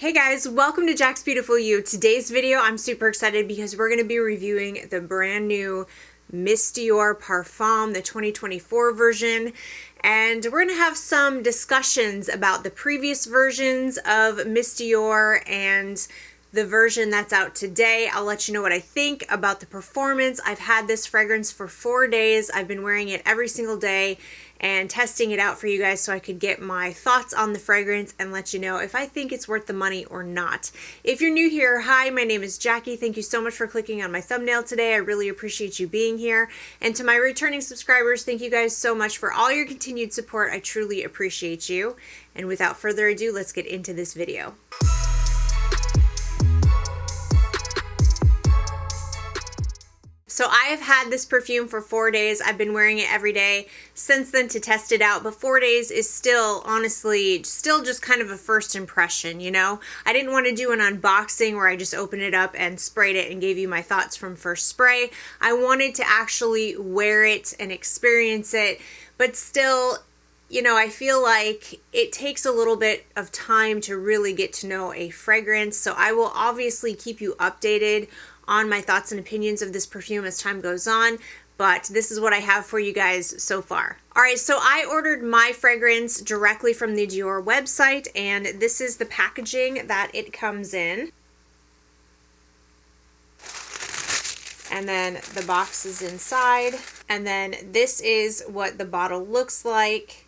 Hey guys, welcome to Jaxbeautifulyou. Today's video, I'm super excited because we're going to be reviewing the brand new Miss Dior Parfum, the 2024 version. And we're going to have some discussions about the previous versions of Miss Dior and the version that's out today. I'll let you know what I think about the performance. I've had this fragrance for 4 days. I've been wearing it every single day and testing it out for you guys so I could get my thoughts on the fragrance and let you know if I think it's worth the money or not. If you're new here, hi, my name is Jackie. Thank you so much for clicking on my thumbnail today. I really appreciate you being here. And to my returning subscribers, thank you guys so much for all your continued support. I truly appreciate you. And without further ado, let's get into this video. So I have had this perfume for 4 days. I've been wearing it every day since then to test it out, but 4 days is still, honestly, still just kind of a first impression, you know? I didn't want to do an unboxing where I just opened it up and sprayed it and gave you my thoughts from first spray. I wanted to actually wear it and experience it, but still, you know, I feel like it takes a little bit of time to really get to know a fragrance, so I will obviously keep you updated on my thoughts and opinions of this perfume as time goes on, but this is what I have for you guys so far. Alright, so I ordered my fragrance directly from the Dior website, and this is the packaging that it comes in. And then the box is inside, and then this is what the bottle looks like.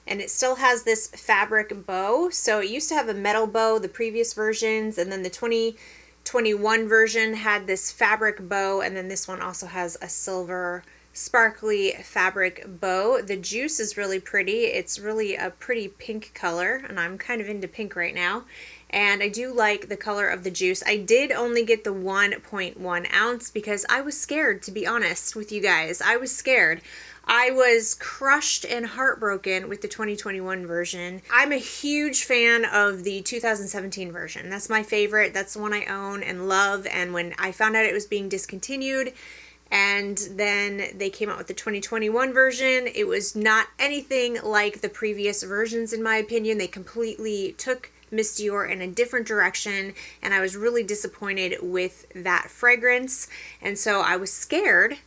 And it still has this fabric bow. So it used to have a metal bow, the previous versions, and then the 2021 version had this fabric bow, and then this one also has a silver sparkly fabric bow. The juice is really pretty. It's really a pretty pink color, and I'm kind of into pink right now. And I do like the color of the juice. I did only get the 1.1 ounce because I was scared, to be honest with you guys. I was scared. I was crushed and heartbroken with the 2021 version. I'm a huge fan of the 2017 version. That's my favorite. That's the one I own and love. And when I found out it was being discontinued, and then they came out with the 2021 version, it was not anything like the previous versions, in my opinion. They completely took Miss Dior in a different direction, and I was really disappointed with that fragrance. And so I was scared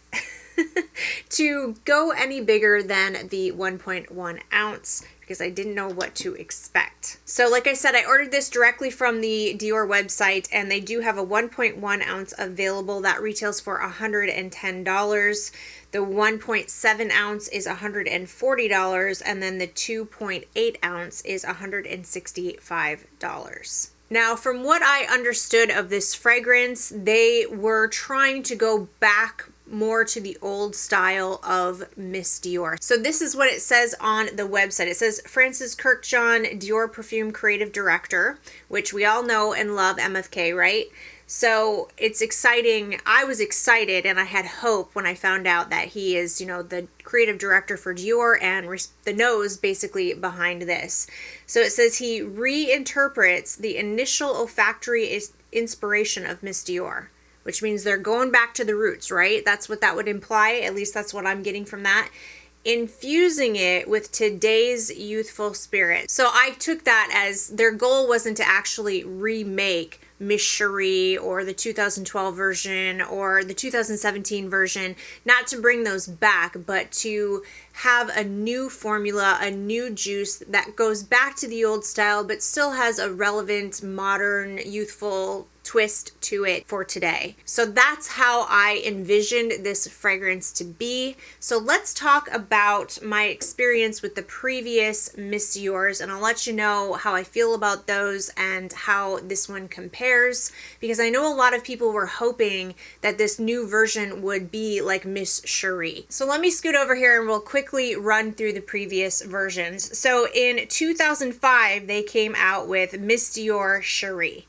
to go any bigger than the 1.1 ounce because I didn't know what to expect. So like I said, I ordered this directly from the Dior website, and they do have a 1.1 ounce available that retails for $110. The 1.7 ounce is $140, and then the 2.8 ounce is $165. Now, from what I understood of this fragrance, they were trying to go back more to the old style of Miss Dior. So this is what it says on the website. It says Francis Kurkdjian, Dior Perfume Creative Director, which we all know and love MFK, right? So it's exciting. I was excited and I had hope when I found out that he is, you know, the creative director for Dior and the nose basically behind this. So it says he reinterprets the initial olfactory inspiration of Miss Dior, which means they're going back to the roots, right? That's what that would imply. At least that's what I'm getting from that. Infusing it with today's youthful spirit. So I took that as their goal wasn't to actually remake Miss Cherie or the 2012 version or the 2017 version, not to bring those back, but to have a new formula, a new juice that goes back to the old style, but still has a relevant, modern, youthful twist to it for today. So that's how I envisioned this fragrance to be. So let's talk about my experience with the previous Miss Dior's, and I'll let you know how I feel about those and how this one compares, because I know a lot of people were hoping that this new version would be like Miss Cherie. So let me scoot over here and we'll quickly run through the previous versions. So in 2005, they came out with Miss Dior Cherie.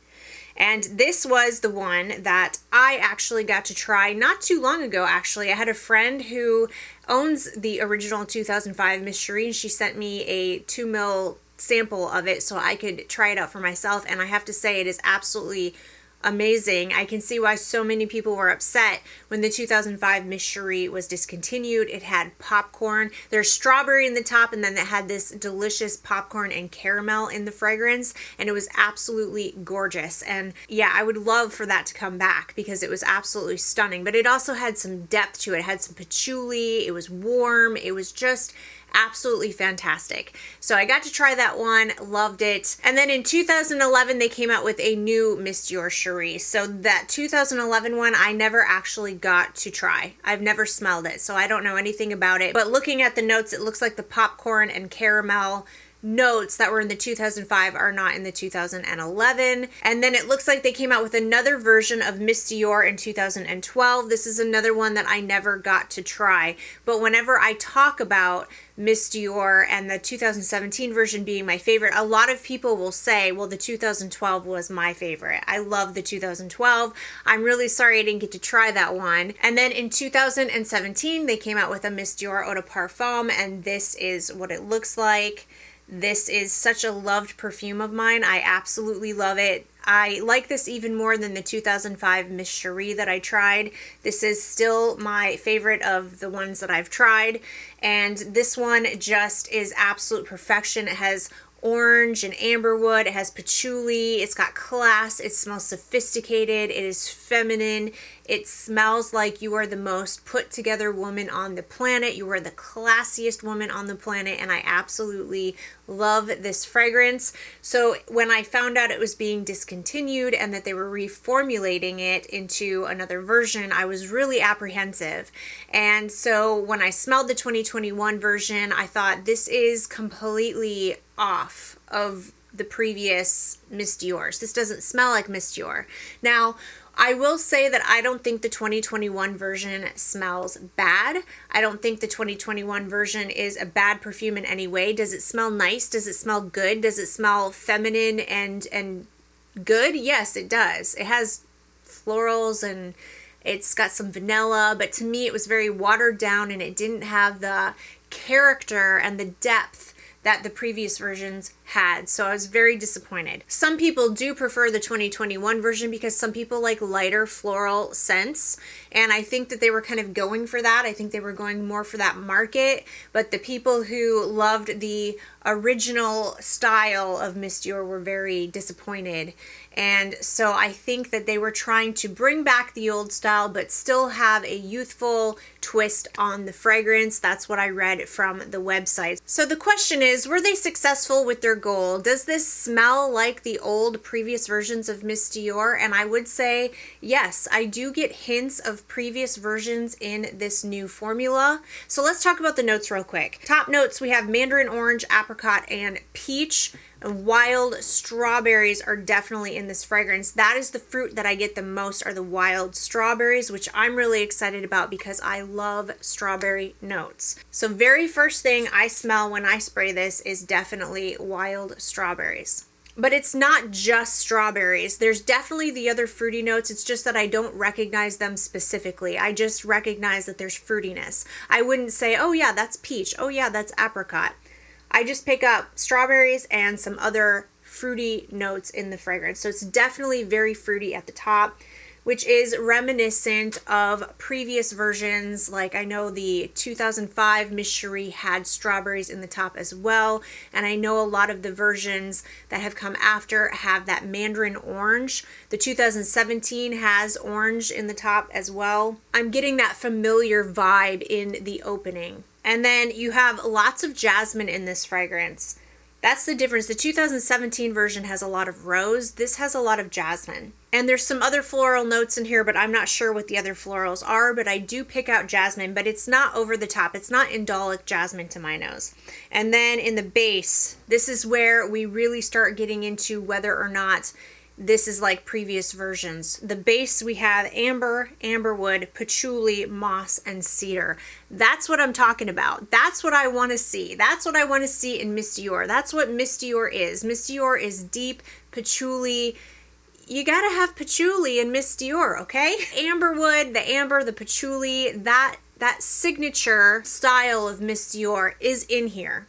And this was the one that I actually got to try not too long ago, actually. I had a friend who owns the original 2005 Miss Cherie, and she sent me a 2 ml sample of it so I could try it out for myself. And I have to say, it is absolutely amazing. I can see why so many people were upset when the 2005 Miss Cherie was discontinued. It had popcorn. There's strawberry in the top, and then it had this delicious popcorn and caramel in the fragrance, and it was absolutely gorgeous. And yeah, I would love for that to come back because it was absolutely stunning. But it also had some depth to it. It had some patchouli. It was warm. It was just absolutely fantastic. So I got to try that one, loved it. And then in 2011, they came out with a new Miss Dior Cherie. So that 2011 one, I never actually got to try. I've never smelled it, so I don't know anything about it. But looking at the notes, it looks like the popcorn and caramel notes that were in the 2005 are not in the 2011. And then it looks like they came out with another version of Miss Dior in 2012. This is another one that I never got to try. But whenever I talk about Miss Dior and the 2017 version being my favorite, a lot of people will say, well, the 2012 was my favorite. I love the 2012. I'm really sorry I didn't get to try that one. And then in 2017, they came out with a Miss Dior Eau de Parfum, and this is what it looks like. This is such a loved perfume of mine. I absolutely love it. I like this even more than the 2005 Miss Cherie that I tried. This is still my favorite of the ones that I've tried. And this one just is absolute perfection. It has orange and amberwood. It has patchouli. It's got class. It smells sophisticated. It is feminine. It smells like you are the most put together woman on the planet. You are the classiest woman on the planet, and I absolutely love this fragrance. So when I found out it was being discontinued and that they were reformulating it into another version, I was really apprehensive. And so when I smelled the 2021 version, I thought this is completely off of the previous Miss Dior's. This doesn't smell like Miss Dior. Now, I will say that I don't think the 2021 version smells bad. I don't think the 2021 version is a bad perfume in any way. Does it smell nice? Does it smell good? Does it smell feminine and good? Yes, it does. It has florals and it's got some vanilla, but to me it was very watered down and it didn't have the character and the depth that the previous versions had. So I was very disappointed. Some people do prefer the 2021 version because some people like lighter floral scents. And I think that they were kind of going for that. I think they were going more for that market. But the people who loved the original style of Miss Dior were very disappointed. And so I think that they were trying to bring back the old style, but still have a youthful twist on the fragrance. That's what I read from the website. So the question is, were they successful with their goal? Does this smell like the old previous versions of Miss Dior? And I would say, yes, I do get hints of previous versions in this new formula. So let's talk about the notes real quick. Top notes, we have mandarin orange, apricot, and peach. And wild strawberries are definitely in this fragrance. That is the fruit that I get the most, are the wild strawberries, which I'm really excited about because I love strawberry notes. So very first thing I smell when I spray this is definitely wild strawberries. But it's not just strawberries. There's definitely the other fruity notes. It's just that I don't recognize them specifically. I just recognize that there's fruitiness. I wouldn't say, oh yeah, that's peach. Oh yeah, that's apricot. I just pick up strawberries and some other fruity notes in the fragrance. So it's definitely very fruity at the top, which is reminiscent of previous versions. Like I know the 2005 Miss Cherie had strawberries in the top as well. And I know a lot of the versions that have come after have that mandarin orange. The 2017 has orange in the top as well. I'm getting that familiar vibe in the opening. And then you have lots of jasmine in this fragrance. That's the difference. The 2017 version has a lot of rose. This has a lot of jasmine. And there's some other floral notes in here, but I'm not sure what the other florals are, but I do pick out jasmine, but it's not over the top. It's not indolic jasmine to my nose. And then in the base, this is where we really start getting into whether or not this is like previous versions. The base, we have amber, amberwood, patchouli, moss, and cedar. That's what I'm talking about. That's what I want to see. That's what I want to see in Miss Dior. That's what Miss Dior is. Miss Dior is deep patchouli. You gotta have patchouli in Miss Dior, okay? Amberwood, the amber, the patchouli, that signature style of Miss Dior is in here.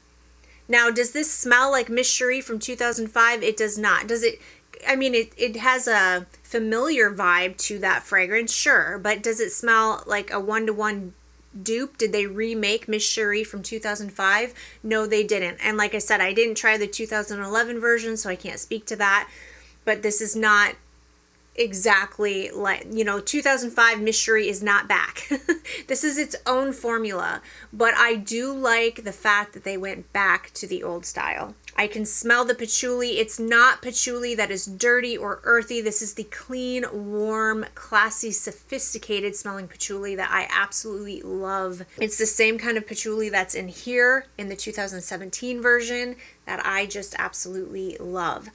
Now, does this smell like Miss Cherie from 2005? It does not. Does it I mean, it has a familiar vibe to that fragrance, sure, but does it smell like a one-to-one dupe? Did they remake Miss Cherie from 2005? No, they didn't. And like I said, I didn't try the 2011 version, so I can't speak to that. But this is not exactly like, 2005 Miss Cherie is not back. This is its own formula. But I do like the fact that they went back to the old style. I can smell the patchouli. It's not patchouli that is dirty or earthy. This is the clean, warm, classy, sophisticated smelling patchouli that I absolutely love. It's the same kind of patchouli that's in here in the 2017 version that I just absolutely love.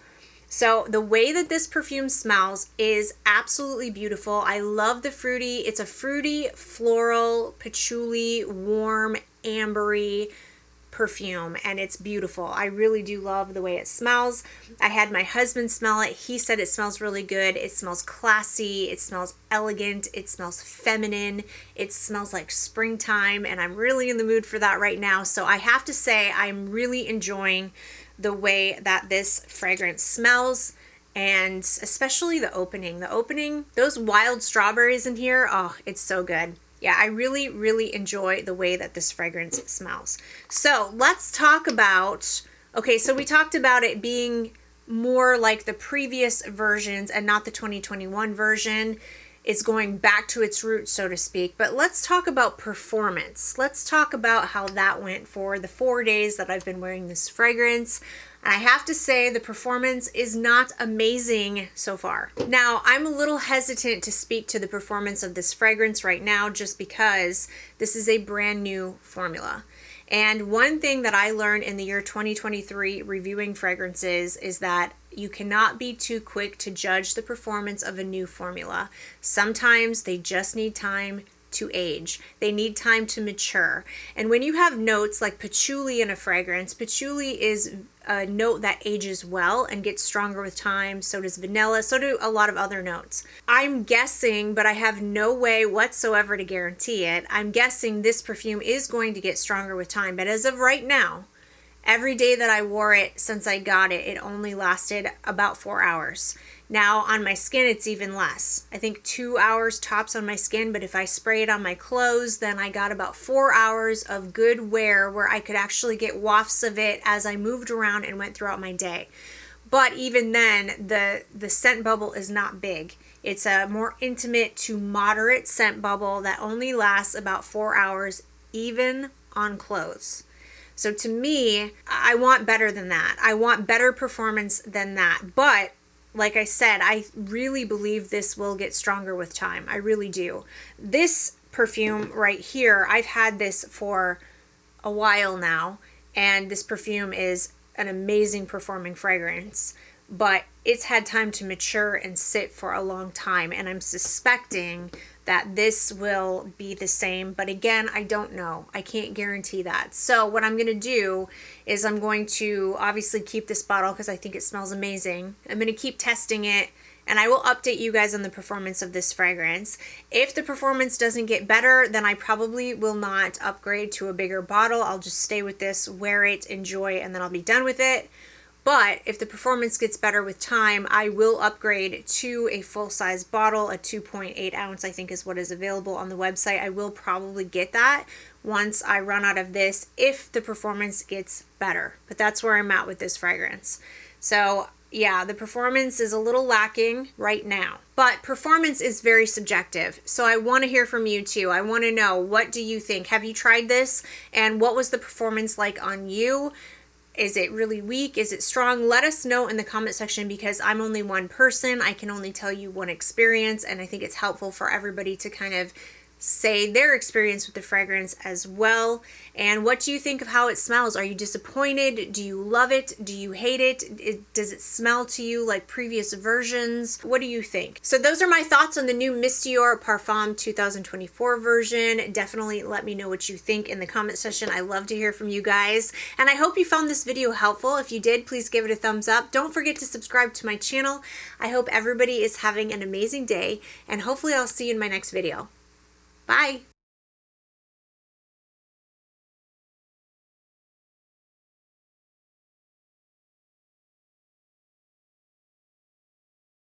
So the way that this perfume smells is absolutely beautiful. I love the fruity. It's a fruity, floral, patchouli, warm, ambery perfume, and it's beautiful. I really do love the way it smells. I had my husband smell it. He said it smells really good. It smells classy. It smells elegant. It smells feminine. It smells like springtime, and I'm really in the mood for that right now. So I have to say I'm really enjoying the way that this fragrance smells, and especially the opening. The opening, those wild strawberries in here, oh, it's so good. Yeah, I really, really enjoy the way that this fragrance smells. So let's talk about, okay, so we talked about it being more like the previous versions and not the 2021 version. It's going back to its roots, so to speak. But let's talk about performance. Let's talk about how that went for the 4 days that I've been wearing this fragrance. And I have to say the performance is not amazing so far. Now, I'm a little hesitant to speak to the performance of this fragrance right now just because this is a brand new formula. And one thing that I learned in the year 2023 reviewing fragrances is that you cannot be too quick to judge the performance of a new formula. Sometimes they just need time to age. They need time to mature. And when you have notes like patchouli in a fragrance, patchouli is a note that ages well and gets stronger with time. So does vanilla. So do a lot of other notes. I'm guessing, but I have no way whatsoever to guarantee it. I'm guessing this perfume is going to get stronger with time. But as of right now, every day that I wore it since I got it, it only lasted about 4 hours. Now on my skin, it's even less. I think 2 hours tops on my skin, but if I spray it on my clothes, then I got about 4 hours of good wear where I could actually get wafts of it as I moved around and went throughout my day. But even then, the scent bubble is not big. It's a more intimate to moderate scent bubble that only lasts about 4 hours, even on clothes. So to me, I want better than that. I want better performance than that. But like I said, I really believe this will get stronger with time. I really do. This perfume right here, I've had this for a while now, and this perfume is an amazing performing fragrance, but it's had time to mature and sit for a long time, and I'm suspecting that this will be the same. But again, I don't know. I can't guarantee that. So what I'm going to do is I'm going to obviously keep this bottle because I think it smells amazing. I'm going to keep testing it, and I will update you guys on the performance of this fragrance. If the performance doesn't get better, then I probably will not upgrade to a bigger bottle. I'll just stay with this, wear it, enjoy, and then I'll be done with it. But if the performance gets better with time, I will upgrade to a full-size bottle. A 2.8 ounce, I think, is what is available on the website. I will probably get that once I run out of this if the performance gets better. But that's where I'm at with this fragrance. So yeah, the performance is a little lacking right now. But performance is very subjective. So I want to hear from you too. I want to know, what do you think? Have you tried this? And what was the performance like on you? Is it really weak? Is it strong? Let us know in the comment section, because I'm only one person. I can only tell you one experience, and I think it's helpful for everybody to kind of say their experience with the fragrance as well. And what do you think of how it smells? Are you disappointed? Do you love it? Do you hate it? Does it smell to you like previous versions? What do you think? So those are my thoughts on the new Miss Dior Parfum 2024 version. Definitely let me know what you think in the comment section. I love to hear from you guys. And I hope you found this video helpful. If you did, please give it a thumbs up. Don't forget to subscribe to my channel. I hope everybody is having an amazing day, and hopefully I'll see you in my next video. Bye.